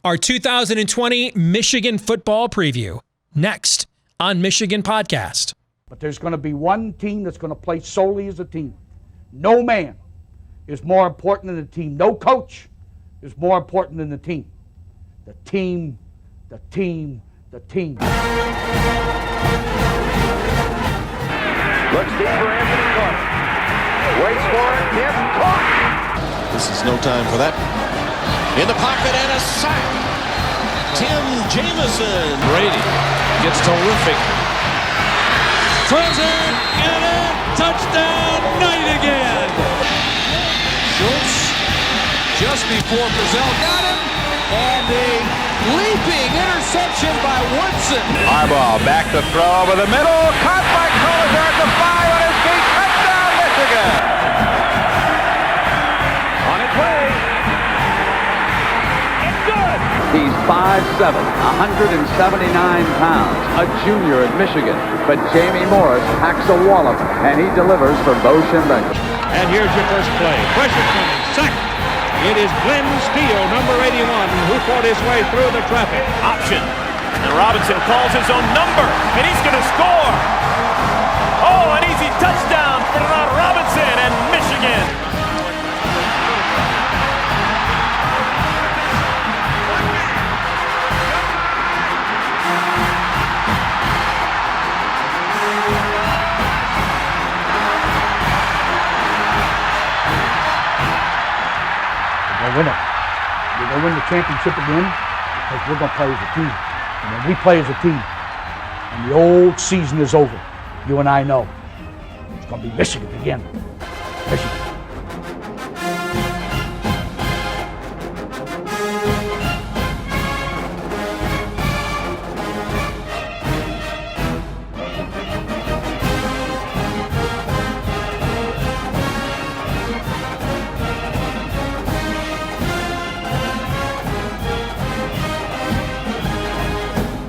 our 2020 Michigan football preview next on Michigan Podcast. But there's going to be one team that's going to play solely as a team. No man is more important than the team. No coach is more important than the team. The team, the team, the team. Looks deep for Anthony Carter. Waits for it. Yes, caught. This is no time for that. In the pocket and a sack. Tim Jamison. Brady gets terrific. Throws it and a touchdown. Knight again. Schultz just before Brazil got him. And a leaping interception by Woodson. Harbaugh back to throw over the middle. Caught by Collier at the 5 on his feet. Touchdown, Michigan. On its way. It's good. He's 5'7", 179 pounds, a junior at Michigan. But Jamie Morris packs a wallop, and he delivers for Bo Schembechler. And here's your first play. Pressure coming. Sack. It is Glenn Steele, number 81, who fought his way through the traffic. Option. And Robinson calls his own number, and he's going to score. Oh, an easy touchdown for Robinson and Michigan. Win it. We're going to win the championship again because we're going to play as a team. And when we play as a team and the old season is over, you and I know it's going to be Michigan again. Michigan.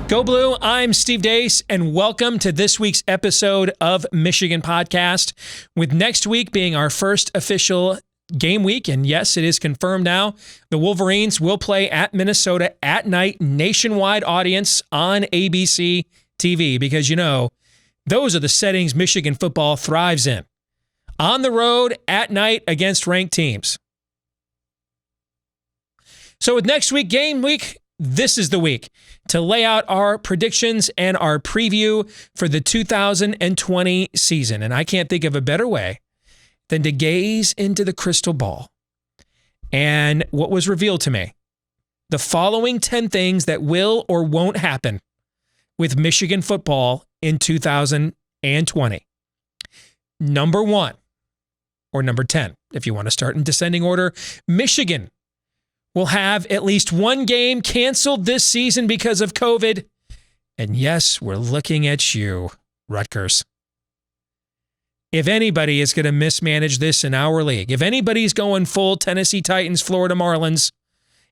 Go Blue, I'm Steve Deace, and welcome to this week's episode of Michigan Podcast, with next week being our first official game week. And yes, it is confirmed now. The Wolverines will play at Minnesota at night, nationwide audience on ABC TV, because, you know, those are the settings Michigan football thrives in. On the road, at night, against ranked teams. So with next week, game week, this is the week to lay out our predictions and our preview for the 2020 season. And I can't think of a better way than to gaze into the crystal ball. And what was revealed to me, the following 10 things that will or won't happen with Michigan football in 2020. Number 1, or number 10, if you want to start in descending order, Michigan will have at least one game canceled this season because of COVID. And yes, we're looking at you, Rutgers. If anybody is going to mismanage this in our league, if anybody's going full Tennessee Titans, Florida Marlins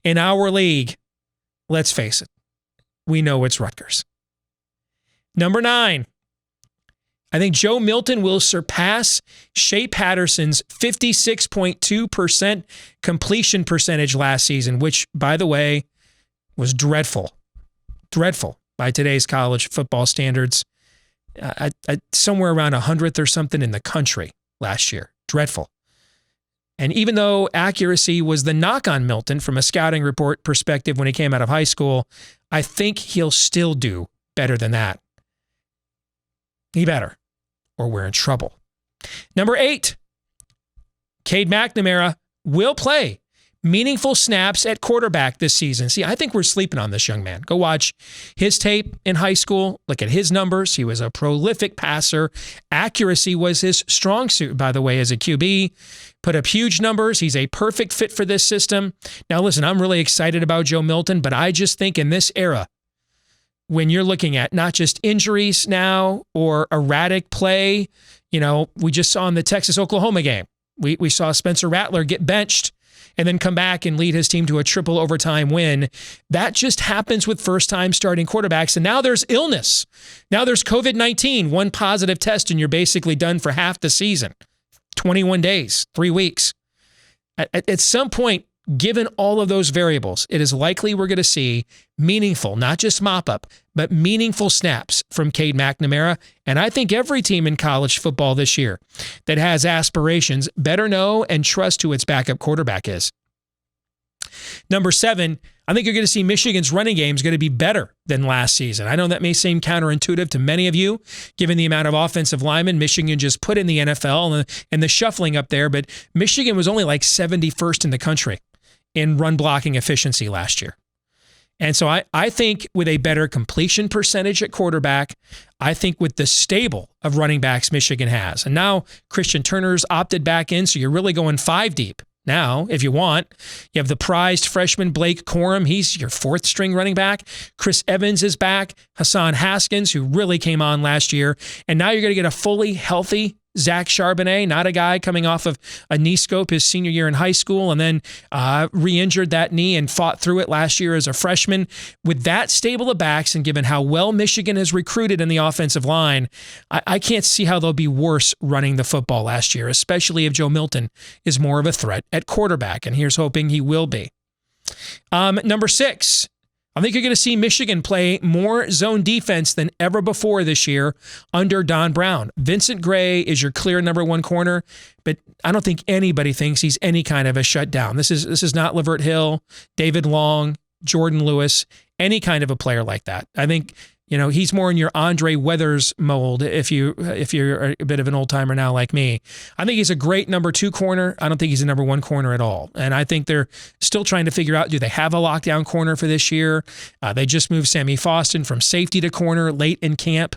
in our league, let's face it, we know it's Rutgers. Number 9, I think Joe Milton will surpass Shea Patterson's 56.2% completion percentage last season, which, by the way, was dreadful. Dreadful by today's college football standards. Somewhere around 100th or something in the country last year. Dreadful. And even though accuracy was the knock on Milton from a scouting report perspective when he came out of high school, I think he'll still do better than that. He better, or we're in trouble. Number 8, Cade McNamara will play meaningful snaps at quarterback this season. See, I think we're sleeping on this young man. Go watch his tape in high school. Look at his numbers. He was a prolific passer. Accuracy was his strong suit, by the way, as a QB. Put up huge numbers. He's a perfect fit for this system. Now, listen, I'm really excited about Joe Milton, but I just think in this era, when you're looking at not just injuries now or erratic play, you know, we just saw in the Texas-Oklahoma game, we saw Spencer Rattler get benched and then come back and lead his team to a triple overtime win. That just happens with first-time starting quarterbacks. And now there's illness. Now there's COVID-19, one positive test, and you're basically done for half the season. 21 days, 3 weeks. At some point, given all of those variables, it is likely we're going to see meaningful, not just mop-up, but meaningful snaps from Cade McNamara. And I think every team in college football this year that has aspirations better know and trust who its backup quarterback is. Number 7, I think you're going to see Michigan's running game is going to be better than last season. I know that may seem counterintuitive to many of you, given the amount of offensive linemen Michigan just put in the NFL and the shuffling up there, but Michigan was only like 71st in the country in run blocking efficiency last year. And so I think with a better completion percentage at quarterback, I think with the stable of running backs Michigan has, and now Christian Turner's opted back in, so you're really going 5 deep. Now, if you want, you have the prized freshman Blake Corum. He's your 4th string running back. Chris Evans is back. Hassan Haskins, who really came on last year. And now you're going to get a fully healthy Zach Charbonnet, not a guy coming off of a knee scope his senior year in high school and then re-injured that knee and fought through it last year as a freshman. With that stable of backs and given how well Michigan has recruited in the offensive line, I can't see how they'll be worse running the football last year, especially if Joe Milton is more of a threat at quarterback. And here's hoping he will be. Number 6. I think you're going to see Michigan play more zone defense than ever before this year under Don Brown. Vincent Gray is your clear number 1 corner, but I don't think anybody thinks he's any kind of a shutdown. This is not Lavert Hill, David Long, Jordan Lewis, any kind of a player like that. I think, he's more in your Andre Weathers mold if you're a bit of an old timer now like me. I think he's a great number 2 corner. I don't think he's a number 1 corner at all. And I think they're still trying to figure out, do they have a lockdown corner for this year? They just moved Sammy Foston from safety to corner late in camp.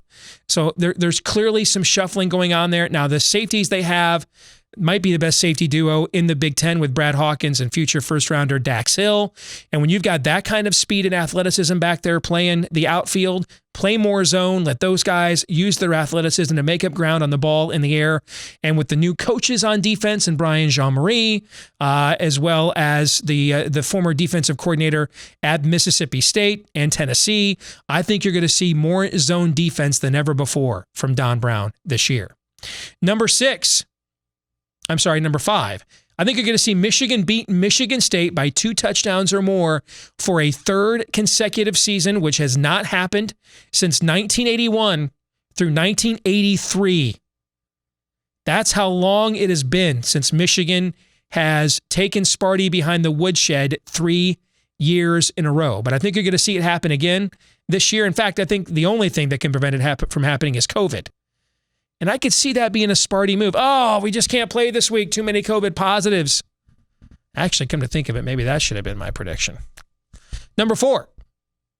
So there's clearly some shuffling going on there. Now, the safeties they have might be the best safety duo in the Big Ten with Brad Hawkins and future first-rounder Dax Hill. And when you've got that kind of speed and athleticism back there playing the outfield, play more zone, let those guys use their athleticism to make up ground on the ball in the air. And with the new coaches on defense and Brian Jean-Marie, as well as the former defensive coordinator at Mississippi State and Tennessee, I think you're going to see more zone defense than ever before from Don Brown this year. Number 5. I think you're going to see Michigan beat Michigan State by 2 touchdowns or more for a 3rd consecutive season, which has not happened since 1981 through 1983. That's how long it has been since Michigan has taken Sparty behind the woodshed 3 years in a row. But I think you're going to see it happen again this year. In fact, I think the only thing that can prevent it from happening is COVID. And I could see that being a Sparty move. Oh, we just can't play this week. Too many COVID positives. Actually, come to think of it, maybe that should have been my prediction. Number 4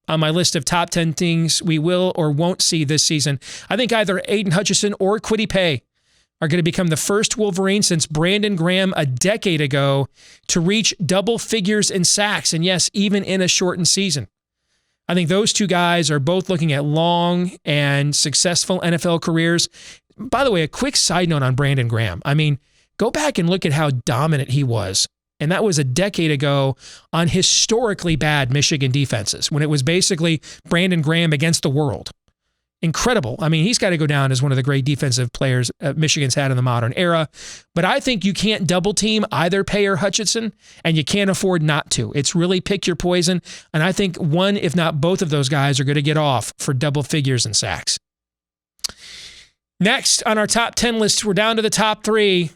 on my list of top 10 things we will or won't see this season. I think either Aiden Hutchinson or Kwity Paye are going to become the first Wolverine since Brandon Graham a decade ago to reach double figures in sacks. And yes, even in a shortened season. I think those 2 guys are both looking at long and successful NFL careers. By the way, a quick side note on Brandon Graham. I mean, go back and look at how dominant he was. And that was a decade ago on historically bad Michigan defenses when it was basically Brandon Graham against the world. Incredible. I mean, he's got to go down as one of the great defensive players Michigan's had in the modern era. But I think you can't double team either Paye or Hutchinson, and you can't afford not to. It's really pick your poison. And I think one, if not both of those guys are going to get off for double figures in sacks. Next on our top 10 list, we're down to the top 3.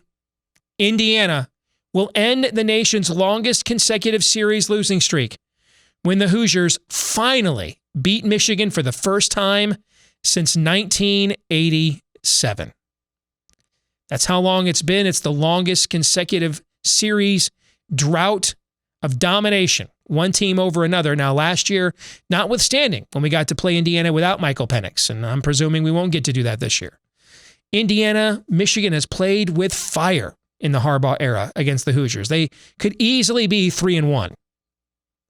Indiana will end the nation's longest consecutive series losing streak when the Hoosiers finally beat Michigan for the first time since 1987. That's how long it's been. It's the longest consecutive series drought of domination, one team over another. Now, last year, notwithstanding, when we got to play Indiana without Michael Penix, and I'm presuming we won't get to do that this year. Indiana, Michigan has played with fire in the Harbaugh era against the Hoosiers. They could easily be 3-1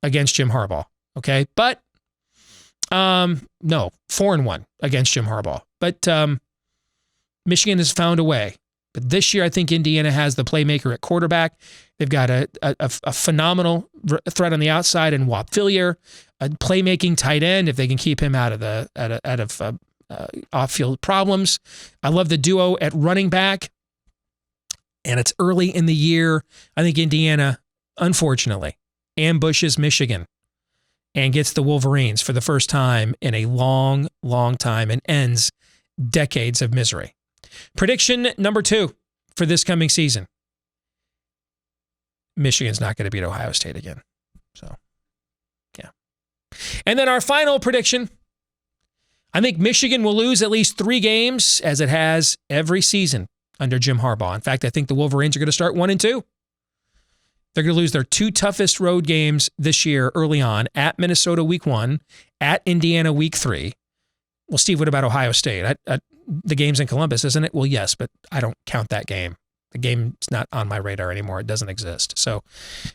against Jim Harbaugh, okay? But, no, 4-1 against Jim Harbaugh. But Michigan has found a way. But this year, I think Indiana has the playmaker at quarterback. They've got a phenomenal threat on the outside in Whop Phillier, a playmaking tight end if they can keep him out of off-field problems. I love the duo at running back, and it's early in the year. I think Indiana unfortunately, ambushes Michigan and gets the Wolverines for the first time in a long, long time and ends decades of misery. Prediction number 2 for this coming season. Michigan's not going to beat Ohio State again. So, yeah. And then our final prediction. I think Michigan will lose at least 3 games, as it has every season under Jim Harbaugh. In fact, I think the Wolverines are going to start 1-2. They're going to lose their 2 toughest road games this year early on, at Minnesota week 1, at Indiana week 3. Well, Steve, what about Ohio State? The game's in Columbus, isn't it? Well, yes, but I don't count that game. The game's not on my radar anymore. It doesn't exist. So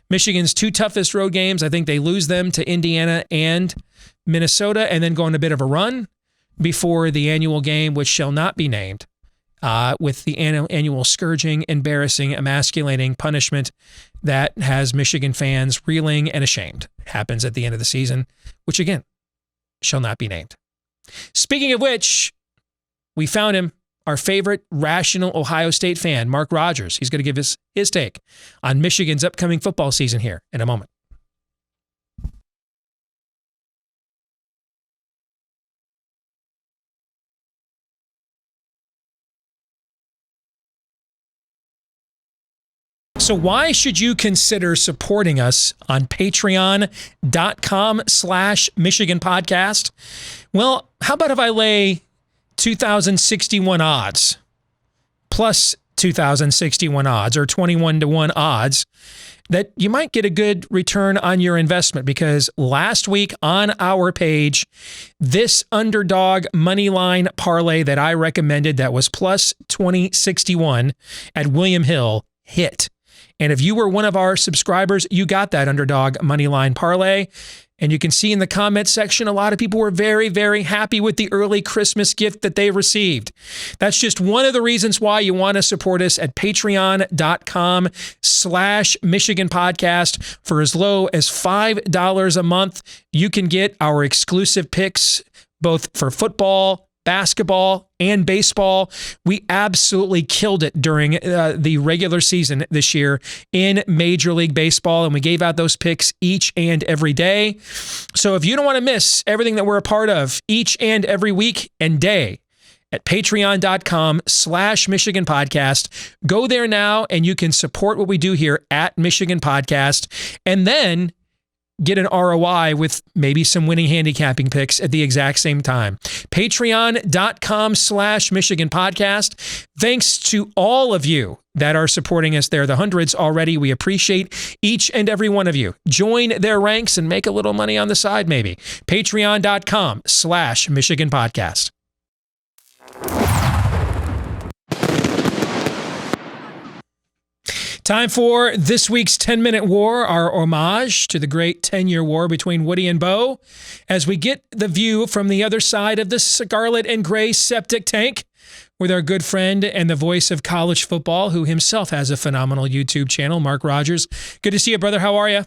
Michigan's 2 toughest road games, I think they lose them to Indiana and Minnesota, and then go on a bit of a run before the annual game, which shall not be named, with the annual scourging, embarrassing, emasculating punishment that has Michigan fans reeling and ashamed. Happens at the end of the season, which again, shall not be named. Speaking of which, we found him, our favorite rational Ohio State fan, Mark Rogers. He's going to give us his take on Michigan's upcoming football season here in a moment. So why should you consider supporting us on patreon.com/Michigan podcast? Well, how about if I lay 2,061 odds plus 2,061 odds, or 21-1 odds, that you might get a good return on your investment? Because last week on our page, this underdog money line parlay that I recommended that was plus 2061 at William Hill hit. And if you were one of our subscribers, you got that underdog moneyline parlay. And you can see in the comment section, a lot of people were very, very happy with the early Christmas gift that they received. That's just one of the reasons why you want to support us at patreon.com/Michigan podcast. For as low as $5 a month, you can get our exclusive picks, both for football, basketball, and baseball. We absolutely killed it during the regular season this year in Major League Baseball, and we gave out those picks each and every day. So if you don't want to miss everything that we're a part of each and every week and day, at patreon.com/Michigan podcast, go there now and you can support what we do here at Michigan Podcast, and then get an ROI with maybe some winning handicapping picks at the exact same time. Patreon.com/Michigan podcast. Thanks to all of you that are supporting us there, the hundreds already. We appreciate each and every one of you. Join their ranks and make a little money on the side, maybe. Patreon.com/Michigan podcast. Time for this week's 10-minute war, our homage to the great 10-year war between Woody and Bo, as we get the view from the other side of the scarlet and gray septic tank with our good friend and the voice of college football, who himself has a phenomenal YouTube channel, Mark Rogers. Good to see you, brother. How are you?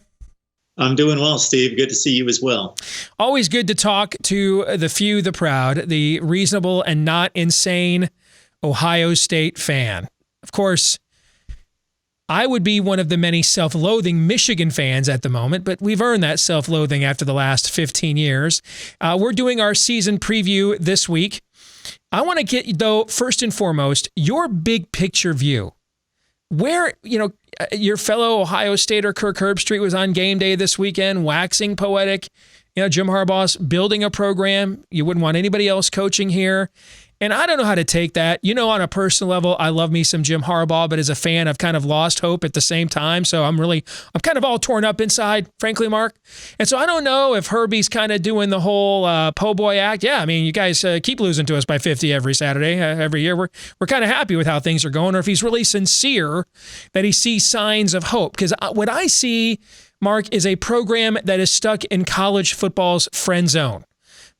I'm doing well, Steve. Good to see you as well. Always good to talk to the few, the proud, the reasonable and not insane Ohio State fan. Of course, I would be one of the many self-loathing Michigan fans at the moment, but we've earned that self-loathing after the last 15 years. We're doing our season preview this week. I want to get, though, first and foremost, your big picture view. Where, your fellow Ohio Stater Kirk Herbstreit was on game day this weekend, waxing poetic. Jim Harbaugh's building a program. You wouldn't want anybody else coaching here. And I don't know how to take that. On a personal level, I love me some Jim Harbaugh, but as a fan, I've kind of lost hope at the same time. So I'm kind of all torn up inside, frankly, Mark. And so I don't know if Herbie's kind of doing the whole po' boy act. Yeah, I mean, you guys keep losing to us by 50 every Saturday, every year. We're kind of happy with how things are going, or if he's really sincere that he sees signs of hope. Because what I see, Mark, is a program that is stuck in college football's friend zone,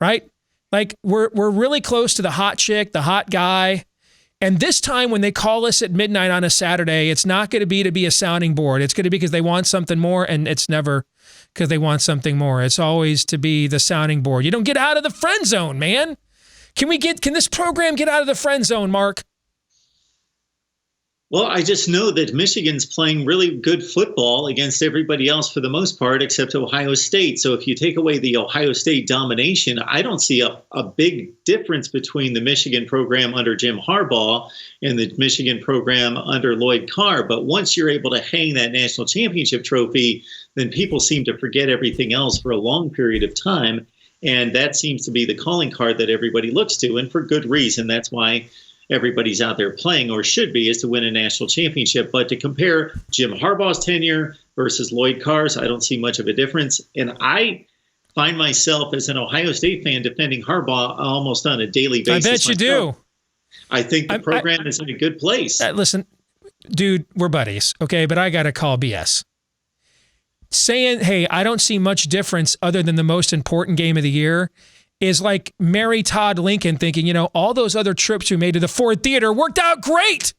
right? Like, we're really close to the hot chick, the hot guy. And this time when they call us at midnight on a Saturday, it's not going to be a sounding board. It's going to be because they want something more, and it's never because they want something more. It's always to be the sounding board. You don't get out of the friend zone, man. Can this program get out of the friend zone, Mark? Well, I just know that Michigan's playing really good football against everybody else for the most part, except Ohio State. So if you take away the Ohio State domination, I don't see a big difference between the Michigan program under Jim Harbaugh and the Michigan program under Lloyd Carr. But once you're able to hang that national championship trophy, then people seem to forget everything else for a long period of time. And that seems to be the calling card that everybody looks to, and for good reason. That's why everybody's out there playing, or should be, is to win a national championship. But to compare Jim Harbaugh's tenure versus Lloyd Carr's, I don't see much of a difference. And I find myself, as an Ohio State fan, defending Harbaugh almost on a daily basis. I bet you do. I think the program is in a good place. Listen, dude, we're buddies, okay? But I got to call BS. Saying, hey, I don't see much difference other than the most important game of the year is like Mary Todd Lincoln thinking, all those other trips we made to the Ford Theater worked out great.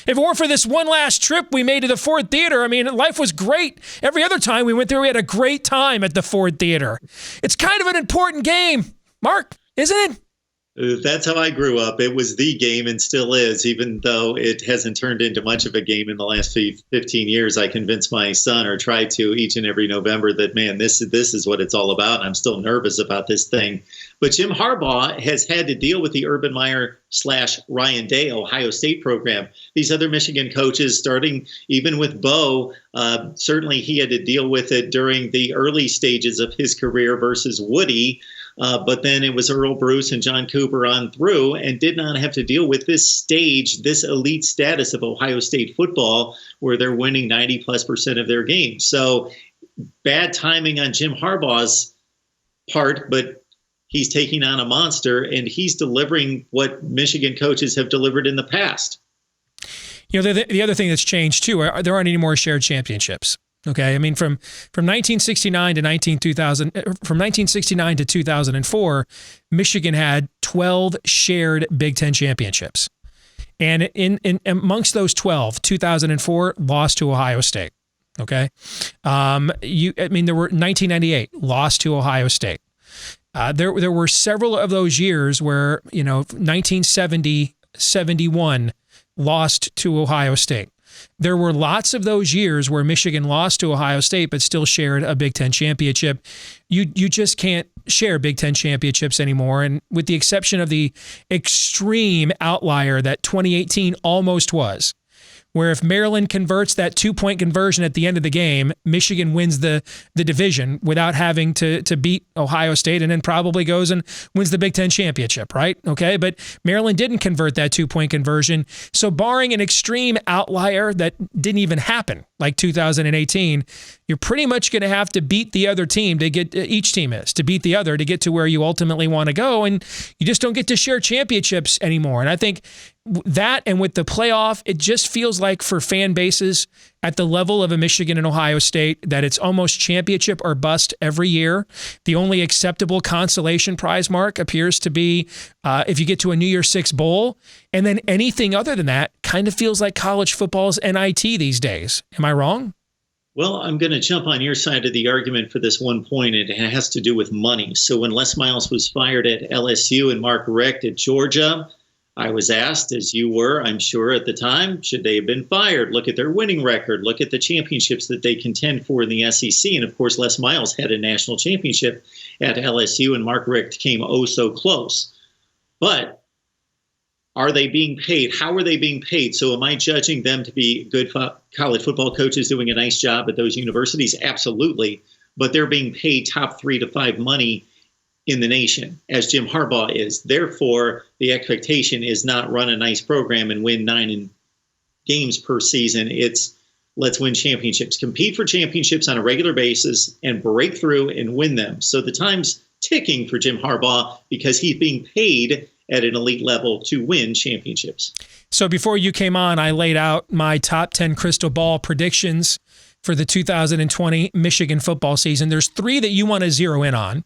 If it weren't for this one last trip we made to the Ford Theater, I mean, life was great. Every other time we went there, we had a great time at the Ford Theater. It's kind of an important game, Mark, isn't it? That's how I grew up. It was the game and still is, even though it hasn't turned into much of a game in the last 15 years. I convince my son, or try to, each and every November that, man, this is what it's all about. I'm still nervous about this thing. But Jim Harbaugh has had to deal with the Urban Meyer / Ryan Day Ohio State program. These other Michigan coaches, starting even with Bo, certainly he had to deal with it during the early stages of his career versus Woody. But then it was Earl Bruce and John Cooper on through, and did not have to deal with this stage, this elite status of Ohio State football, where they're winning 90+% of their games. So bad timing on Jim Harbaugh's part, but he's taking on a monster, and he's delivering what Michigan coaches have delivered in the past. The other thing that's changed too, there aren't any more shared championships. Okay, I mean, from 1969 to 2004, Michigan had 12 shared Big Ten championships, and in amongst those 12, 2004 lost to Ohio State. Okay, there were 1998 lost to Ohio State. There were several of those years where 1970, 71 lost to Ohio State. There were lots of those years where Michigan lost to Ohio State but still shared a Big Ten championship. You just can't share Big Ten championships anymore. And with the exception of the extreme outlier that 2018 almost was, where if Maryland converts that 2-point conversion at the end of the game, Michigan wins the division without having to beat Ohio State, and then probably goes and wins the Big Ten championship, right? Okay, but Maryland didn't convert that 2-point conversion. So barring an extreme outlier that didn't even happen, like 2018, you're pretty much going to have to beat the other team to get, each team is, to beat the other to get to where you ultimately want to go, and you just don't get to share championships anymore. And I think that, and with the playoff, it just feels like for fan bases at the level of a Michigan and Ohio State that it's almost championship or bust every year. The only acceptable consolation prize, Mark, appears to be if you get to a New Year's Six bowl, and then anything other than that kind of feels like college football's NIT these days. Am I wrong? Well, I'm going to jump on your side of the argument for this one point. It has to do with money. So when Les Miles was fired at LSU and Mark Richt at Georgia, I was asked, as you were, I'm sure, at the time, should they have been fired? Look at their winning record. Look at the championships that they contend for in the SEC. And, of course, Les Miles had a national championship at LSU, and Mark Richt came oh so close. But are they being paid? How are they being paid? So am I judging them to be good college football coaches doing a nice job at those universities? Absolutely. But they're being paid top 3 to 5 money in the nation, as Jim Harbaugh is. Therefore, the expectation is not run a nice program and win 9 games per season. It's let's win championships, compete for championships on a regular basis, and break through and win them. So the time's ticking for Jim Harbaugh because he's being paid at an elite level to win championships. So before you came on, I laid out my top 10 crystal ball predictions for the 2020 Michigan football season. There's 3 that you want to zero in on.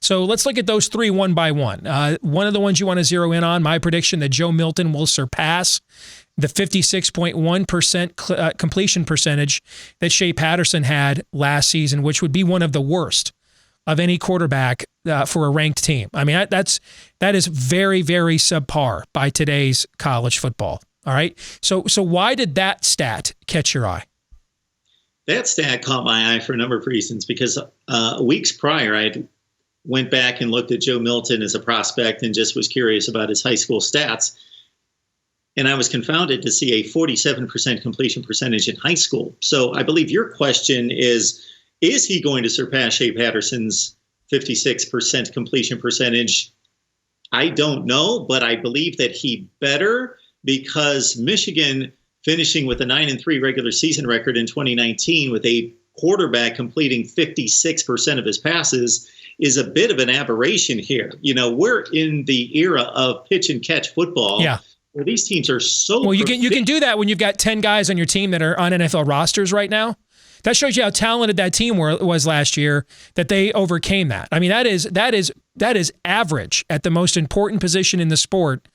So let's look at those 3 one by one. One of the ones you want to zero in on, my prediction that Joe Milton will surpass the 56.1% completion percentage that Shea Patterson had last season, which would be one of the worst of any quarterback for a ranked team. I mean, that is very, very subpar by today's college football. All right. So why did that stat catch your eye? That stat caught my eye for a number of reasons, because weeks prior, I went back and looked at Joe Milton as a prospect and just was curious about his high school stats. And I was confounded to see a 47% completion percentage in high school. So I believe your question is he going to surpass Shea Patterson's 56% completion percentage? I don't know, but I believe that he better, because Michigan finishing with a 9-3 regular season record in 2019 with a quarterback completing 56% of his passes is a bit of an aberration here. You know, we're in the era of pitch and catch football. Yeah. Where these teams are so well. You can do that when you've got 10 guys on your team that are on NFL rosters right now. That shows you how talented that team was last year, that they overcame that. I mean, that is average at the most important position in the sport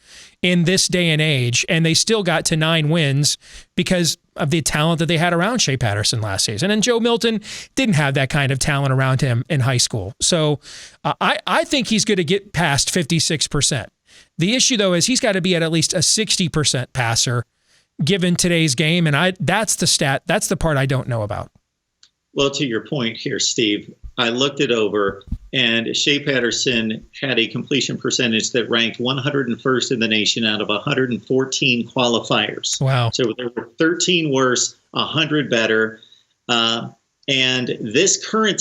in this day and age, and they still got to 9 wins because of the talent that they had around Shea Patterson last season. And Joe Milton didn't have that kind of talent around him in high school. So I think he's going to get past 56%. The issue, though, is he's got to be at least a 60% passer given today's game, and that's the stat. That's the part I don't know about. Well, to your point here, Steve, I looked it over, and Shea Patterson had a completion percentage that ranked 101st in the nation out of 114 qualifiers. Wow. So there were 13 worse, 100 better. And this current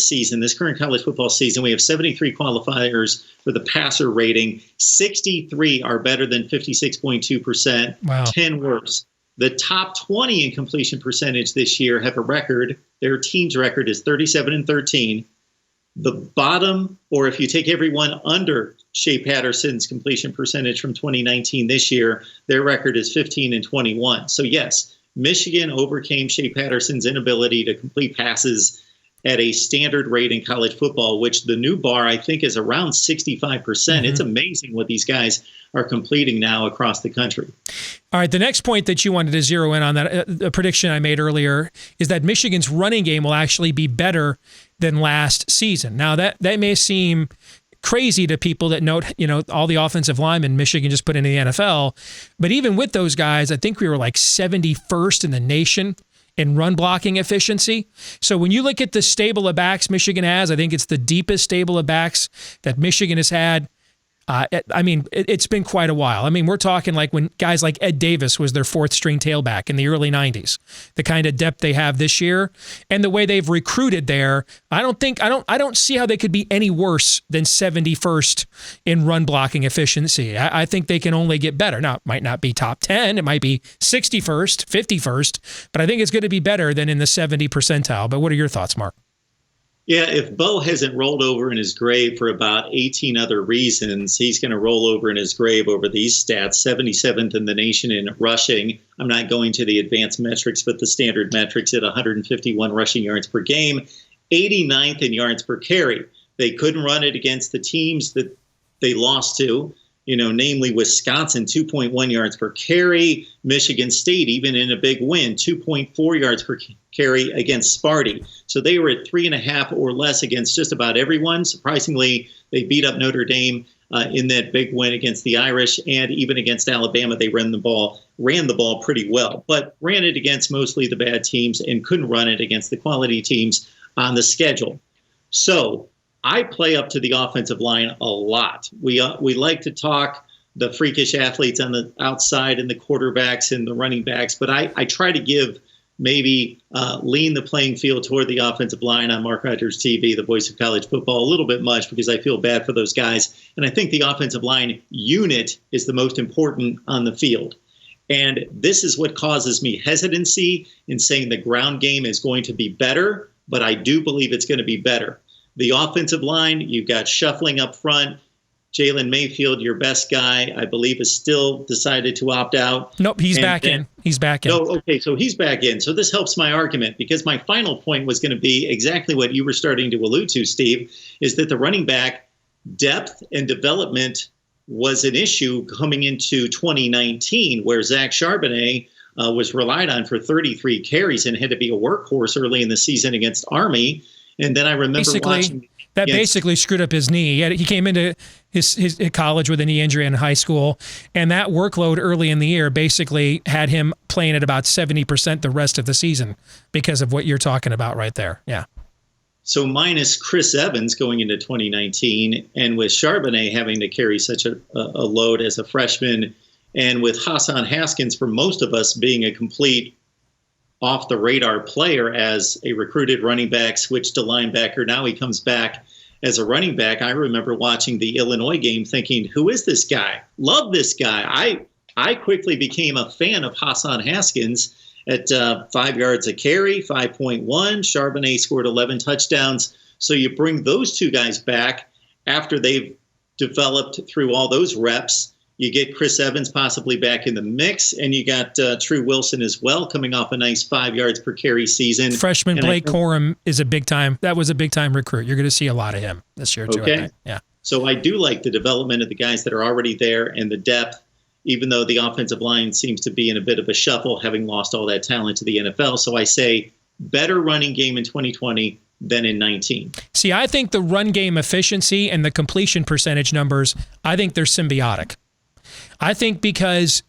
college football season, we have 73 qualifiers for the passer rating. 63 are better than 56.2%, wow. 10 worse. The top 20 in completion percentage this year have a record. Their team's record is 37-13. The bottom, or if you take everyone under Shea Patterson's completion percentage from 2019 this year, their record is 15-21. So yes, Michigan overcame Shea Patterson's inability to complete passes at a standard rate in college football, which the new bar, I think, is around 65%. Mm-hmm. It's amazing what these guys are completing now across the country. All right, the next point that you wanted to zero in on, that a prediction I made earlier, is that Michigan's running game will actually be better than last season. Now, that may seem crazy to people that note, all the offensive linemen Michigan just put into the NFL. But even with those guys, I think we were like 71st in the nation in run blocking efficiency. So when you look at the stable of backs Michigan has, I think it's the deepest stable of backs that Michigan has had. It's been quite a while. I mean, we're talking like when guys like Ed Davis was their 4th string tailback in the early 90s, the kind of depth they have this year and the way they've recruited there. I don't see how they could be any worse than 71st in run blocking efficiency. I think they can only get better. Now, it might not be top 10. It might be 61st, 51st, but I think it's going to be better than in the 70 percentile. But what are your thoughts, Mark? Yeah, if Bo hasn't rolled over in his grave for about 18 other reasons, he's going to roll over in his grave over these stats. 77th in the nation in rushing. I'm not going to the advanced metrics, but the standard metrics at 151 rushing yards per game. 89th in yards per carry. They couldn't run it against the teams that they lost to, namely Wisconsin, 2.1 yards per carry. Michigan State, even in a big win, 2.4 yards per carry against Sparty. So they were at 3.5 or less against just about everyone. Surprisingly, they beat up Notre Dame in that big win against the Irish, and even against Alabama, they ran the ball pretty well, but ran it against mostly the bad teams and couldn't run it against the quality teams on the schedule. So I play up to the offensive line a lot. We like to talk the freakish athletes on the outside and the quarterbacks and the running backs, but I try to give maybe lean the playing field toward the offensive line on Mark Rogers TV, the voice of college football, a little bit much because I feel bad for those guys. And I think the offensive line unit is the most important on the field. And this is what causes me hesitancy in saying the ground game is going to be better, but I do believe it's going to be better. The offensive line, you've got shuffling up front. Jalen Mayfield, your best guy, I believe, is still decided to opt out. Nope, he's back in. He's back in. No, okay, so he's back in. So this helps my argument, because my final point was going to be exactly what you were starting to allude to, Steve, is that the running back depth and development was an issue coming into 2019, where Zach Charbonnet was relied on for 33 carries and had to be a workhorse early in the season against Army. And then I remember watching. That basically screwed up his knee. He came into his college with a knee injury in high school, and that workload early in the year basically had him playing at about 70% the rest of the season because of what you're talking about right there. Yeah. So minus Chris Evans going into 2019, and with Charbonnet having to carry such a load as a freshman, and with Hassan Haskins, for most of us, being a complete off-the-radar player as a recruited running back, switched to linebacker. Now he comes back as a running back. I remember watching the Illinois game thinking, who is this guy? Love this guy. I quickly became a fan of Hassan Haskins at 5 yards a carry, 5.1. Charbonnet scored 11 touchdowns. So you bring those two guys back after they've developed through all those reps. You get Chris Evans possibly back in the mix, and you got True Wilson as well, coming off a nice 5 yards per carry season. Freshman Blake Corum is a big time. That was a big time recruit. You're going to see a lot of him this year too. Okay. I think. Yeah. So I do like the development of the guys that are already there and the depth, even though the offensive line seems to be in a bit of a shuffle, having lost all that talent to the NFL. So I say better running game in 2020 than in 19. See, I think the run game efficiency and the completion percentage numbers, I think they're symbiotic. I think because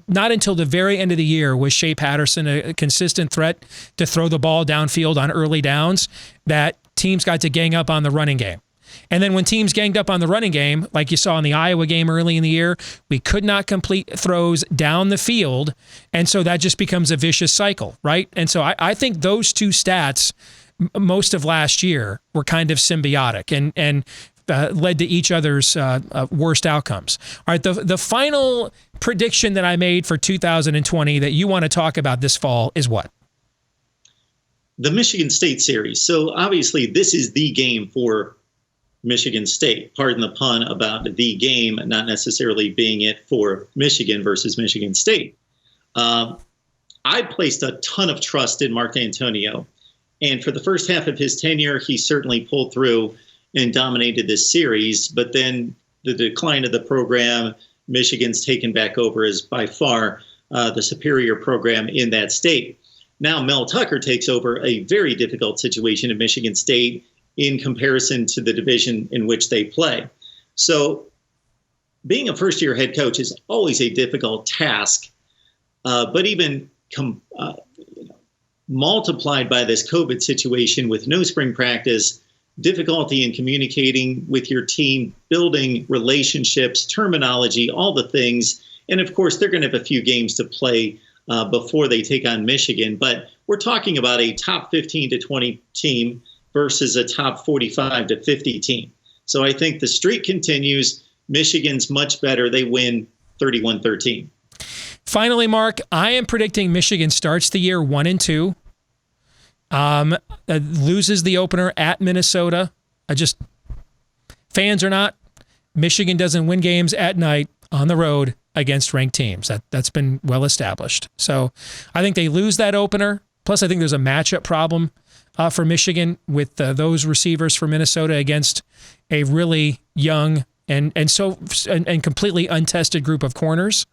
not until the very end of the year was Shea Patterson a consistent threat to throw the ball downfield on early downs that teams got to gang up on the running game. And then when teams ganged up on the running game, like you saw in the Iowa game early in the year, we could not complete throws down the field. And so that just becomes a vicious cycle, right? And so I think those two stats most of last year were kind of symbiotic and led to each other's worst outcomes. All right, the final prediction that I made for 2020 that you want to talk about this fall is what? The Michigan State series. So obviously this is the game for Michigan State. Pardon the pun about the game, not necessarily being it for Michigan versus Michigan State. I placed a ton of trust in Mark D'Antonio. And for the first half of his tenure, he certainly pulled through and dominated this series. But then the decline of the program, Michigan's taken back over as by far the superior program in that state. Now Mel Tucker takes over a very difficult situation in Michigan State in comparison to the division in which they play. So being a first-year head coach is always a difficult task, but even multiplied by this COVID situation with no spring practice, difficulty in communicating with your team, building relationships, terminology, all the things. And of course, they're going to have a few games to play before they take on Michigan. But we're talking about a top 15 to 20 team versus a top 45 to 50 team. So I think the streak continues. Michigan's much better. They win 31-13. Finally, Mark, I am predicting Michigan starts the year 1-2. Loses the opener at Minnesota. Fans or not, Michigan doesn't win games at night on the road against ranked teams. That's been well established. So I think they lose that opener. Plus, I think there's a matchup problem for Michigan with those receivers for Minnesota against a really young and completely untested group of corners.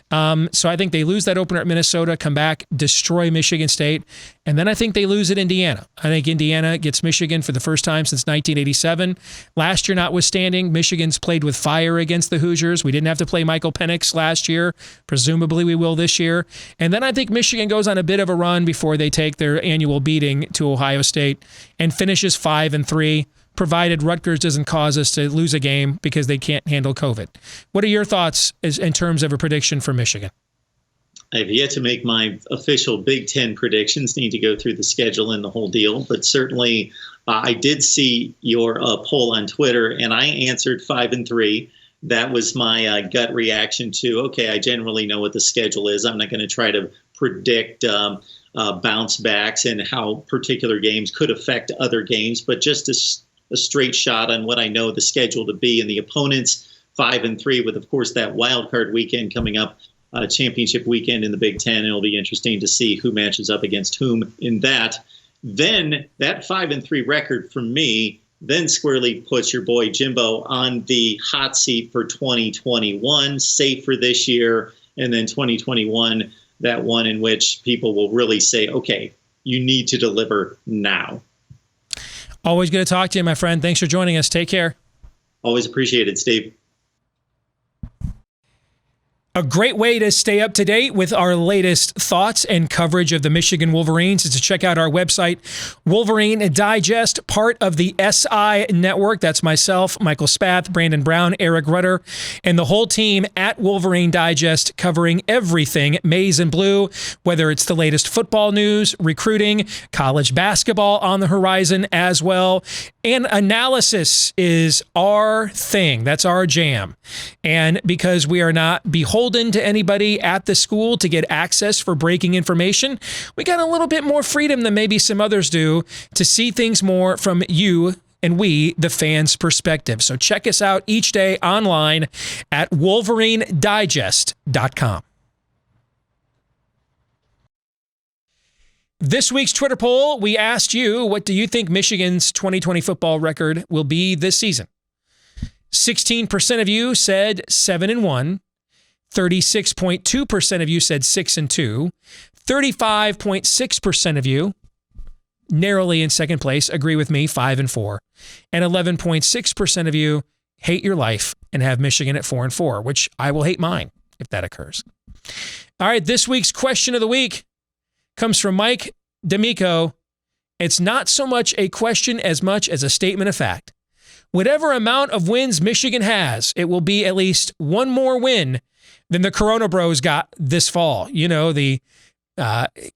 So I think they lose that opener at Minnesota, come back, destroy Michigan State, and then I think they lose at Indiana. I think Indiana gets Michigan for the first time since 1987. Last year notwithstanding, Michigan's played with fire against the Hoosiers. We didn't have to play Michael Penix last year. Presumably we will this year. And then I think Michigan goes on a bit of a run before they take their annual beating to Ohio State and finishes 5-3. Provided Rutgers doesn't cause us to lose a game because they can't handle COVID. What are your thoughts in terms of a prediction for Michigan? I've yet to make my official Big Ten predictions, need to go through the schedule and the whole deal. But certainly I did see your poll on Twitter, and I answered 5-3. That was my gut reaction to, okay, I generally know what the schedule is. I'm not going to try to predict bounce backs and how particular games could affect other games, but just a straight shot on what I know the schedule to be and the opponents. 5-3 with, of course, that wild card weekend coming up, championship weekend in the Big Ten. It'll be interesting to see who matches up against whom in that. Then that 5-3 record for me then squarely puts your boy Jimbo on the hot seat for 2021, safe for this year, and then 2021, that one in which people will really say, okay, you need to deliver now. Always good to talk to you, my friend. Thanks for joining us. Take care. Always appreciated, Steve. A great way to stay up to date with our latest thoughts and coverage of the Michigan Wolverines is to check out our website, Wolverine Digest, part of the SI Network. That's myself, Michael Spath, Brandon Brown, Eric Rutter, and the whole team at Wolverine Digest covering everything maize and blue, whether it's the latest football news, recruiting, college basketball on the horizon as well. And analysis is our thing. That's our jam. And because we are not beholden to anybody at the school to get access for breaking information, we got a little bit more freedom than maybe some others do to see things more from you and we, the fans' perspective. So check us out each day online at wolverinedigest.com. This week's Twitter poll, we asked you, what do you think Michigan's 2020 football record will be this season? 16% of you said 7-1. 36.2% of you said 6-2. 35.6% of you, narrowly in second place, agree with me, 5-4. And 11.6% of you hate your life and have Michigan at 4-4, which I will hate mine if that occurs. All right, this week's question of the week comes from Mike D'Amico. It's not so much a question as much as a statement of fact. Whatever amount of wins Michigan has, it will be at least one more win than the Corona Bros got this fall. You know, the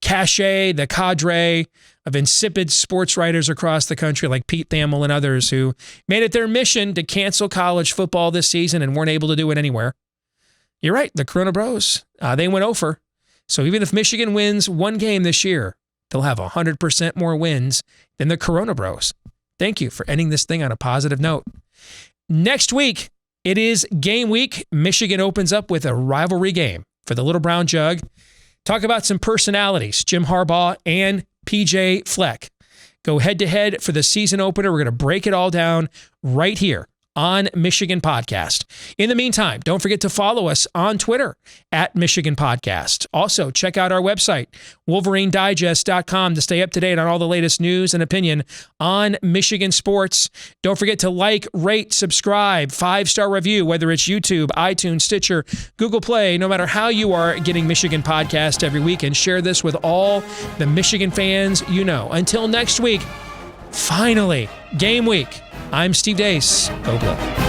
cachet, the cadre of insipid sports writers across the country like Pete Thamel and others who made it their mission to cancel college football this season and weren't able to do it anywhere. You're right, the Corona Bros, they went over. So even if Michigan wins one game this year, they'll have 100% more wins than the Corona Bros. Thank you for ending this thing on a positive note. Next week, it is game week. Michigan opens up with a rivalry game for the Little Brown Jug. Talk about some personalities, Jim Harbaugh and PJ Fleck. Go head-to-head for the season opener. We're going to break it all down right here on Michigan Podcast. In the meantime, don't forget to follow us on Twitter at Michigan Podcast. Also, check out our website, wolverinedigest.com, to stay up to date on all the latest news and opinion on Michigan sports. Don't forget to like, rate, subscribe, 5-star review, whether it's YouTube, iTunes, Stitcher, Google Play, no matter how you are getting Michigan Podcast every week, and share this with all the Michigan fans you know. Until next week, finally, game week. I'm Steve Deace. Go Blue.